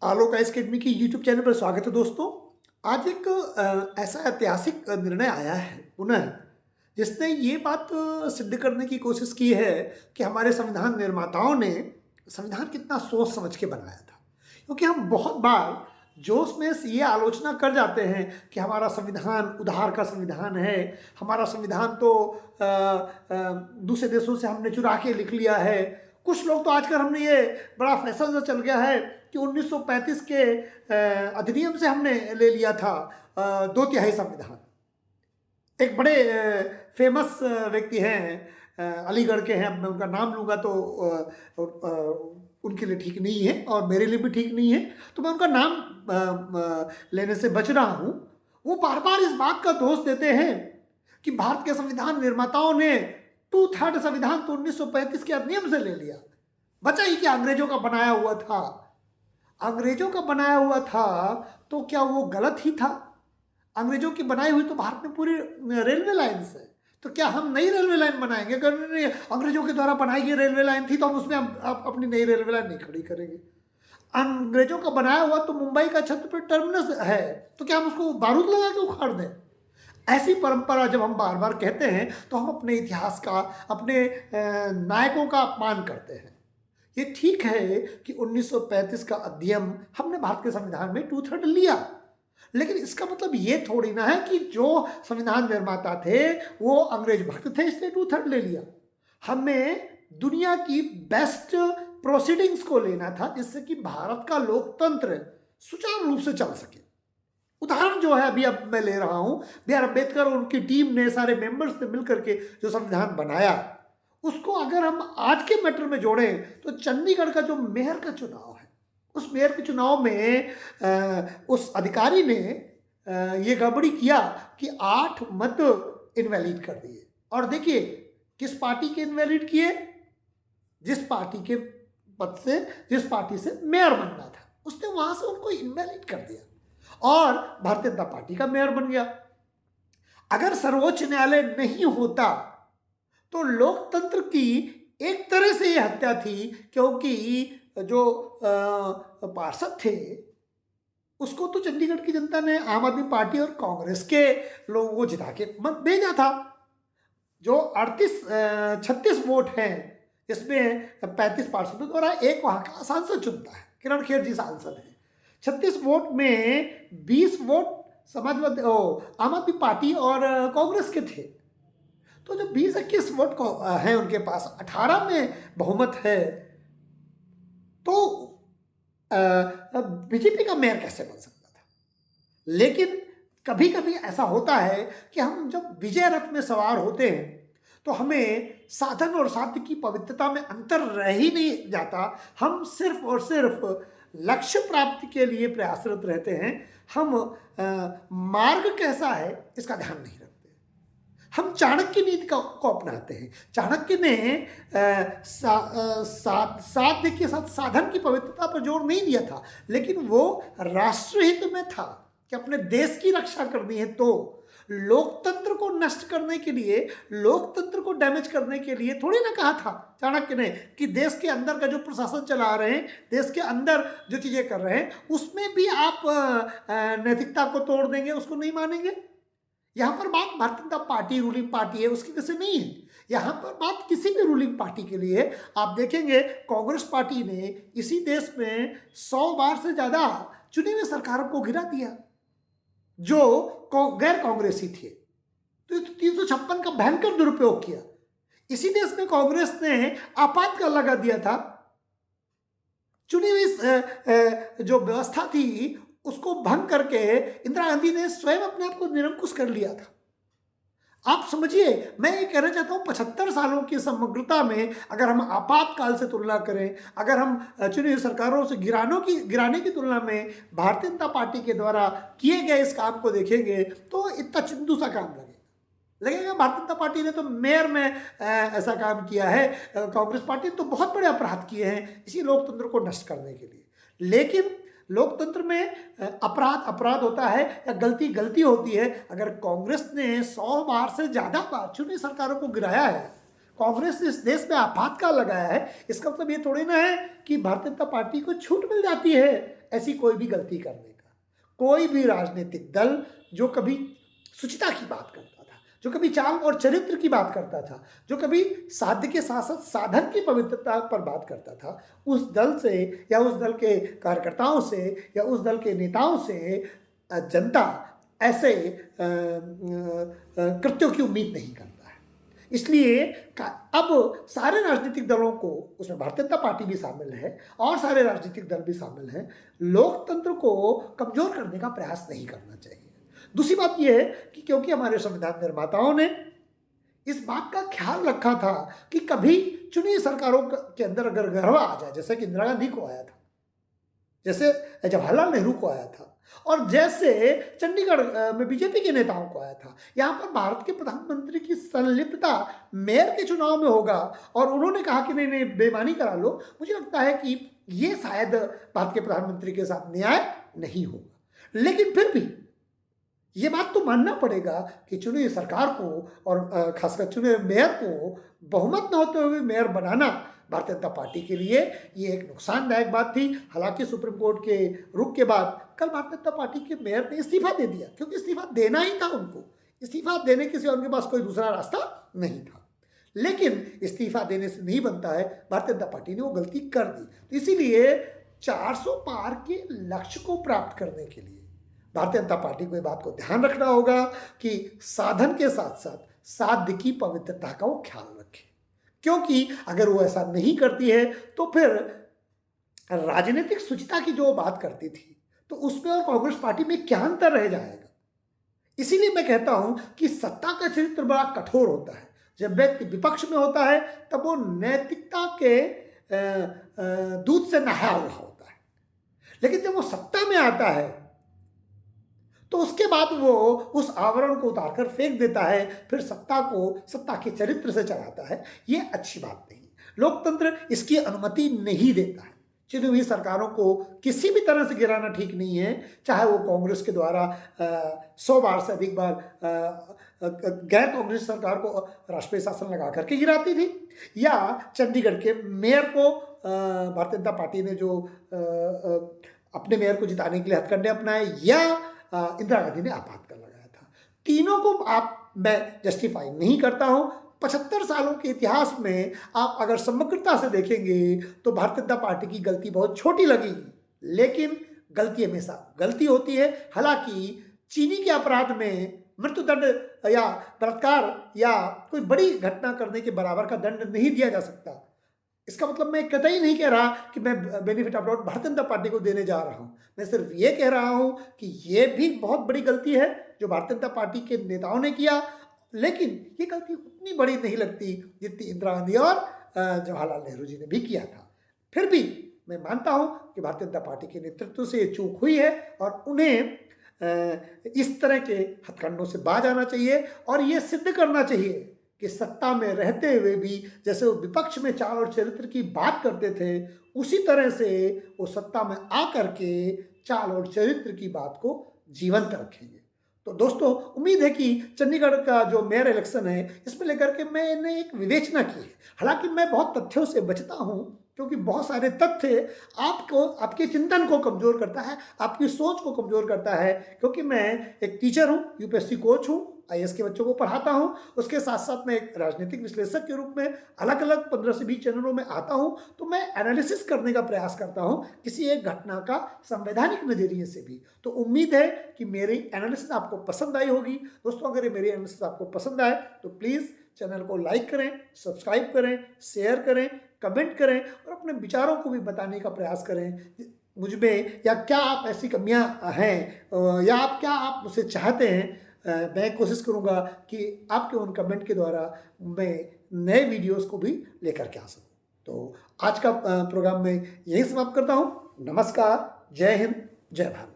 आलोक ice academy की YouTube channel पर स्वागत है दोस्तों। आज एक ऐसा ऐतिहासिक निर्णय आया है पुनः, जिसने ये बात सिद्ध करने की कोशिश की है कि हमारे संविधान निर्माताओं ने संविधान कितना सोच समझ के बनाया था। क्योंकि हम बहुत बार जोश में ये आलोचना कर जाते हैं कि हमारा संविधान उधार का संविधान है, हमारा संविधान तो दूसरे देशों से हमने चुरा के लिख लिया है। कुछ लोग तो आजकल हमने ये बड़ा फैशन सा चल गया है कि 1935 के अधिनियम से हमने ले लिया था 2/3 संविधान। एक बड़े फेमस व्यक्ति हैं, अलीगढ़ के हैं, अब मैं उनका नाम लूँगा तो उनके लिए ठीक नहीं है और मेरे लिए भी ठीक नहीं है, तो मैं उनका नाम लेने से बच रहा हूँ। वो बार बार इस बात का दोष देते हैं कि भारत के संविधान निर्माताओं ने 2/3 संविधान तो 1935 के अधिनियम से ले लिया, बचा ही क्या अंग्रेजों का बनाया हुआ था। अंग्रेजों का बनाया हुआ था तो क्या वो गलत ही था? अंग्रेजों की बनाई हुई तो भारत में पूरी रेलवे लाइन है, तो क्या हम नई रेलवे लाइन बनाएंगे? अगर अंग्रेजों के द्वारा बनाई गई रेलवे लाइन थी तो हम उसमें अपनी नई रेलवे लाइन नहीं खड़ी करेंगे। अंग्रेजों का बनाया हुआ तो मुंबई का छत्रपति टर्मिनस है, तो क्या हम उसको बारूद लगा के उखाड़ दें? ऐसी परंपरा जब हम बार बार कहते हैं तो हम अपने इतिहास का, अपने नायकों का अपमान करते हैं। ये ठीक है कि 1935 का अधिनियम हमने भारत के संविधान में 2/3 लिया, लेकिन इसका मतलब ये थोड़ी ना है कि जो संविधान निर्माता थे वो अंग्रेज भक्त थे इसलिए 2/3 ले लिया। हमें दुनिया की बेस्ट प्रोसीडिंग्स को लेना था जिससे कि भारत का लोकतंत्र सुचारू रूप से चल सके। उदाहरण जो है अभी अब मैं ले रहा हूं, बी आर अम्बेडकर और उनकी टीम ने, सारे मेंबर्स ने मिलकर के जो संविधान बनाया, उसको अगर हम आज के मैटर में जोड़ें तो चंडीगढ़ का जो मेयर का चुनाव है, उस मेयर के चुनाव में उस अधिकारी ने ये गड़बड़ी किया कि 8 मत इनवैलिड कर दिए। और देखिए किस पार्टी के इनवैलिड किए? जिस पार्टी के पद से, जिस पार्टी से मेयर बनना था, उसने वहां से उनको इनवैलिड कर दिया और भारतीय जनता पार्टी का मेयर बन गया। अगर सर्वोच्च न्यायालय नहीं होता तो लोकतंत्र की एक तरह से यह हत्या थी, क्योंकि जो पार्षद थे उसको तो चंडीगढ़ की जनता ने आम आदमी पार्टी और कांग्रेस के लोगों को जिता के मत भेजा था। जो 36 वोट हैं, इसमें 35 पार्षदों द्वारा एक वहां का सांसद चुनता है, किरण खेर जी सांसद हैं। 36 वोट में 20 वोट समाजवादी आम आदमी पार्टी और कांग्रेस के थे। तो जो 20-21 वोट को है उनके पास, 18 में बहुमत है, तो बीजेपी का मेयर कैसे बन सकता था? लेकिन कभी कभी ऐसा होता है कि हम जब विजय रथ में सवार होते हैं तो हमें साधन और साध्य की पवित्रता में अंतर रह ही नहीं जाता। हम सिर्फ और सिर्फ लक्ष्य प्राप्ति के लिए प्रयासरत रहते हैं। हम मार्ग कैसा है इसका ध्यान नहीं रखते। हम चाणक्य नीति को अपनाते हैं। चाणक्य ने साध्य के साथ साधन की पवित्रता पर जोर नहीं दिया था, लेकिन वो राष्ट्रहित में था कि अपने देश की रक्षा करनी है। तो लोकतंत्र को नष्ट करने के लिए, लोकतंत्र को डैमेज करने के लिए थोड़ी ना कहा था चाणक्य ने कि देश के अंदर का जो प्रशासन चला रहे हैं, देश के अंदर जो चीजें कर रहे हैं, उसमें भी आप नैतिकता को तोड़ देंगे, उसको नहीं मानेंगे। यहाँ पर बात Bharatiya Janata party ruling party है उसकी वजह से नहीं है, यहाँ पर बात किसी भी रूलिंग पार्टी के लिए। आप देखेंगे कांग्रेस पार्टी ने इसी देश में 100 बार से ज्यादा चुनी हुई सरकारों को गिरा दिया जो गैर कांग्रेसी थे। तो 356 का भयंकर दुरुपयोग किया। इसी देश में कांग्रेस ने आपातकाल लगा दिया था। चुनी हुई जो व्यवस्था थी उसको भंग करके इंदिरा गांधी ने स्वयं अपने आप को निरंकुश कर लिया था। आप समझिए, मैं ये कहना चाहता हूँ 75 सालों की समग्रता में अगर हम आपातकाल से तुलना करें, अगर हम चुनी हुई सरकारों से गिराने की तुलना में भारतीय जनता पार्टी के द्वारा किए गए इस काम को देखेंगे तो इतना चिंदू सा काम लगेगा। भारतीय जनता पार्टी ने तो मेयर में ऐसा काम किया है, कांग्रेस पार्टी ने तो बहुत बड़े अपराध किए हैं इसी लोकतंत्र को नष्ट करने के लिए। लेकिन लोकतंत्र में अपराध होता है या गलती होती है। अगर कांग्रेस ने 100 बार से ज्यादा बार चुनी सरकारों को गिराया है, कांग्रेस ने इस देश में आपातकाल लगाया है, इसका मतलब ये थोड़ी ना है कि भारतीय जनता पार्टी को छूट मिल जाती है ऐसी कोई भी गलती करने का। कोई भी राजनीतिक दल जो कभी शुचिता की बात करता था, जो कभी चाल और चरित्र की बात करता था, जो कभी साध्य के साथ साथ साधन की पवित्रता पर बात करता था, उस दल से या उस दल के कार्यकर्ताओं से या उस दल के नेताओं से जनता ऐसे कृत्यों की उम्मीद नहीं करता है। इसलिए अब सारे राजनीतिक दलों को, उसमें भारतीय जनता पार्टी भी शामिल है और सारे राजनीतिक दल भी शामिल हैं, लोकतंत्र को कमजोर करने का प्रयास नहीं करना चाहिए। दूसरी बात यह है कि क्योंकि हमारे संविधान निर्माताओं ने इस बात का ख्याल रखा था कि कभी चुनी सरकारों के अंदर अगर गड़बड़ आ जाए, जैसे कि इंदिरा गांधी को आया था, जैसे जवाहरलाल नेहरू को आया था, और जैसे चंडीगढ़ में बीजेपी के नेताओं को आया था, यहाँ पर भारत के प्रधानमंत्री की संलिप्तता मेयर के चुनाव में होगा और उन्होंने कहा कि नहीं नहीं बेईमानी करा लो, मुझे लगता है कि ये शायद भारत के प्रधानमंत्री के साथ न्याय नहीं होगा। लेकिन फिर भी ये बात तो मानना पड़ेगा कि चुनी सरकार को और खासकर चुने मेयर को बहुमत न होते हुए मेयर बनाना भारतीय जनता पार्टी के लिए ये एक नुकसानदायक बात थी। हालांकि सुप्रीम कोर्ट के रुख के बाद कल भारतीय जनता पार्टी के मेयर ने इस्तीफा दे दिया, क्योंकि इस्तीफा देना ही था उनको। इस्तीफा देने के सिवा उनके पास कोई दूसरा रास्ता नहीं था। लेकिन इस्तीफा देने से नहीं बनता है, भारतीय जनता पार्टी ने वो गलती कर दी। तो इसीलिए 400 पार के लक्ष्य को प्राप्त करने के लिए भारतीय जनता पार्टी को ये बात को ध्यान रखना होगा कि साधन के साथ साथ साध्य की पवित्रता का वो ख्याल रखे, क्योंकि अगर वो ऐसा नहीं करती है तो फिर राजनीतिक शुचिता की जो बात करती थी तो उसमें और कांग्रेस पार्टी में क्या अंतर रह जाएगा। इसीलिए मैं कहता हूं कि सत्ता का चरित्र बड़ा कठोर होता है। जब व्यक्ति विपक्ष में होता है तब वो नैतिकता के दूध से नहाया हुआ होता है, लेकिन जब वो सत्ता में आता है तो उसके बाद वो उस आवरण को उतारकर फेंक देता है, फिर सत्ता को सत्ता के चरित्र से चलाता है। ये अच्छी बात नहीं। लोकतंत्र इसकी अनुमति नहीं देता है। चुनी हुई सरकारों को किसी भी तरह से गिराना ठीक नहीं है, चाहे वो कांग्रेस के द्वारा 100 बार से अधिक बार गैर कांग्रेस सरकार को राष्ट्रीय शासन लगा करके गिराती थी, या चंडीगढ़ के मेयर को भारतीय जनता पार्टी ने जो अपने मेयर को जिताने के लिए हथकंडे अपनाए, या इंदिरा गांधी ने आपातकाल लगाया था। तीनों को मैं जस्टिफाई नहीं करता हूं। 75 सालों के इतिहास में आप अगर समग्रता से देखेंगे तो भारतीय जनता पार्टी की गलती बहुत छोटी लगेगी, लेकिन गलती हमेशा गलती होती है। हालांकि चीनी के अपराध में मृत्युदंड या बलात्कार या कोई बड़ी घटना करने के बराबर का दंड नहीं दिया जा सकता। इसका मतलब मैं कतई नहीं कह रहा कि मैं benefit of doubt Bharatiya Janata party को देने जा रहा हूं। मैं सिर्फ ये कह रहा हूं कि ये भी बहुत बड़ी गलती है जो भारतीय जनता पार्टी के नेताओं ने किया, लेकिन ये गलती उतनी बड़ी नहीं लगती जितनी इंदिरा गांधी और जवाहरलाल नेहरू जी ने भी किया था। फिर भी मैं मानता हूं कि भारतीय जनता पार्टी के नेतृत्व से ये चूक हुई है और उन्हें इस तरह के हथकंडों से बाज आना चाहिए और ये सिद्ध करना चाहिए कि सत्ता में रहते हुए भी जैसे वो विपक्ष में चाल और चरित्र की बात करते थे, उसी तरह से वो सत्ता में आकर के चाल और चरित्र की बात को जीवंत रखेंगे। तो दोस्तों, उम्मीद है कि चंडीगढ़ का जो मेयर इलेक्शन है इसमें लेकर के मैंने एक विवेचना की है। हालांकि मैं बहुत तथ्यों से बचता हूं, क्योंकि बहुत सारे तथ्य आपको, आपके चिंतन को कमज़ोर करता है, आपकी सोच को कमज़ोर करता है। क्योंकि मैं एक टीचर हूं, यूपीएससी कोच हूं, आईएएस के बच्चों को पढ़ाता हूं, उसके साथ साथ मैं एक राजनीतिक विश्लेषक के रूप में अलग अलग 15 से 20 चैनलों में आता हूं। तो मैं एनालिसिस करने का प्रयास करता हूं किसी एक घटना का संवैधानिक नजरिए से भी। तो उम्मीद है कि मेरी एनालिसिस आपको पसंद आई होगी। दोस्तों, अगर ये मेरी एनालिसिस आपको पसंद आए तो प्लीज़ चैनल को लाइक करें, सब्सक्राइब करें, शेयर करें, कमेंट करें और अपने विचारों को भी बताने का प्रयास करें मुझ में, या क्या आप ऐसी कमियां हैं या आप क्या आप मुझसे चाहते हैं। मैं कोशिश करूंगा कि आपके उन कमेंट के द्वारा मैं नए वीडियोस को भी लेकर के आ सकूं। तो आज का प्रोग्राम में यही समाप्त करता हूं। नमस्कार, जय हिंद, जय भारत।